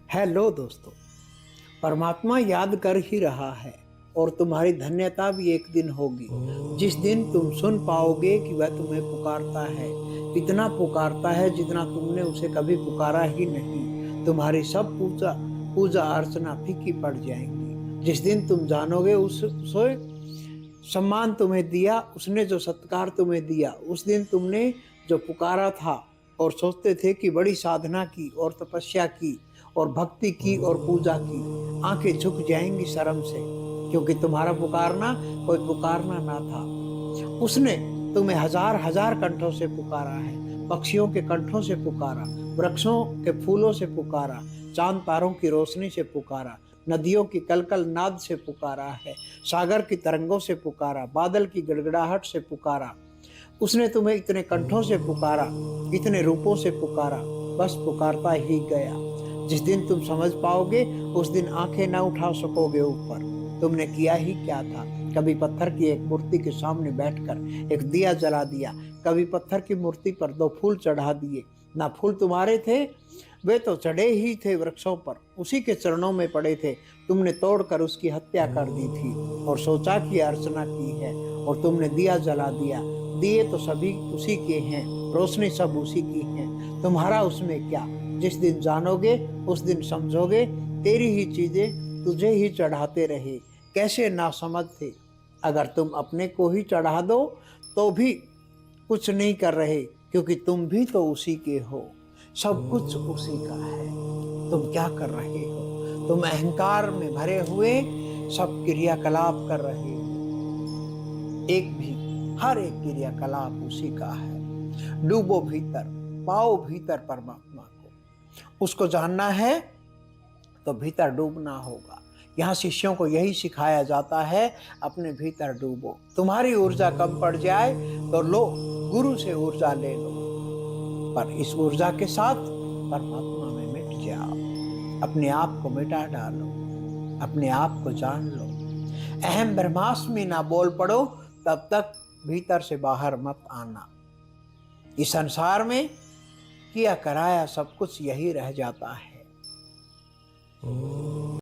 Hello दोस्तों। परमात्मा याद कर ही रहा है और तुम्हारी धन्यता भी एक दिन होगी जिस दिन तुम सुन पाओगे कि वह तुम्हें पुकारता है, इतना पुकारता है जितना तुमने उसे कभी पुकारा ही नहीं। तुम्हारी सब पूजा पूजा अर्चना फीकी पड़ जाएंगी जिस दिन तुम जानोगे उसे सम्मान तुम्हें दिया, उसने जो सत्कार तुम्हें दिया, उस दिन तुमने जो पुकारा था और सोचते थे कि बड़ी साधना की और तपस्या की और भक्ति की और पूजा की, आंखें झुक जाएंगी शर्म से, क्योंकि तुम्हारा पुकारना कोई पुकारना ना था। उसने तुम्हें हजार हजार कंठों से पुकारा है, पक्षियों के कंठों से पुकारा, वृक्षों के फूलों से पुकारा, चांद तारों की रोशनी से पुकारा, नदियों की कलकल नाद से पुकारा है, सागर की तरंगों से पुकारा, बादल की गड़गड़ाहट से पुकारा। उसने तुम्हें इतने कंठों से पुकारा, इतने रूपों से पुकारा, बस पुकारता ही गया। जिस दिन तुम समझ पाओगे उस दिन आंखें न उठा सकोगे ऊपर। तुमने किया ही क्या था? कभी पत्थर की एक मूर्ति के सामने बैठकर एक दिया जला दिया, कभी पत्थर की मूर्ति पर 2 फूल चढ़ा दिए। ना फूल तुम्हारे थे, वे तो चढ़े ही थे वृक्षों पर, उसी के चरणों में पड़े थे। तुमने तोड़कर उसकी हत्या कर दी थी और सोचा कि अर्चना की है, और तुमने दिया जला दिया। दिए तो सभी उसी के हैं, रोशनी सब उसी की है, तुम्हारा उसमें क्या? जिस दिन जानोगे उस दिन समझोगे तेरी ही चीजें तुझे ही चढ़ाते रहे। कैसे ना समझ थे। अगर तुम अपने को ही चढ़ा दो तो भी कुछ नहीं कर रहे, क्योंकि तुम भी तो उसी के हो, सब कुछ उसी का है। तुम क्या कर रहे हो? तुम अहंकार में भरे हुए सब क्रियाकलाप कर रहे हो। एक भी हर एक क्रियाकलाप उसी का है। डूबो भीतर, पाओ भीतर परमात्मा को। उसको जानना है तो भीतर डूबना होगा। यहाँ शिष्यों को यही सिखाया जाता है, अपने भीतर डूबो। तुम्हारी ऊर्जा कम पड़ जाए तो लो, गुरु से ऊर्जा ले लो, पर इस ऊर्जा के साथ परमात्मा में मिट जाओ। अपने आप को मिटा डालो, अपने आप को जान लो। अहम ब्रह्मास्मि ना बोल पड़ो तब तक भीतर से बाहर मत आना। इस संसार में किया कराया सब कुछ यही रह जाता है।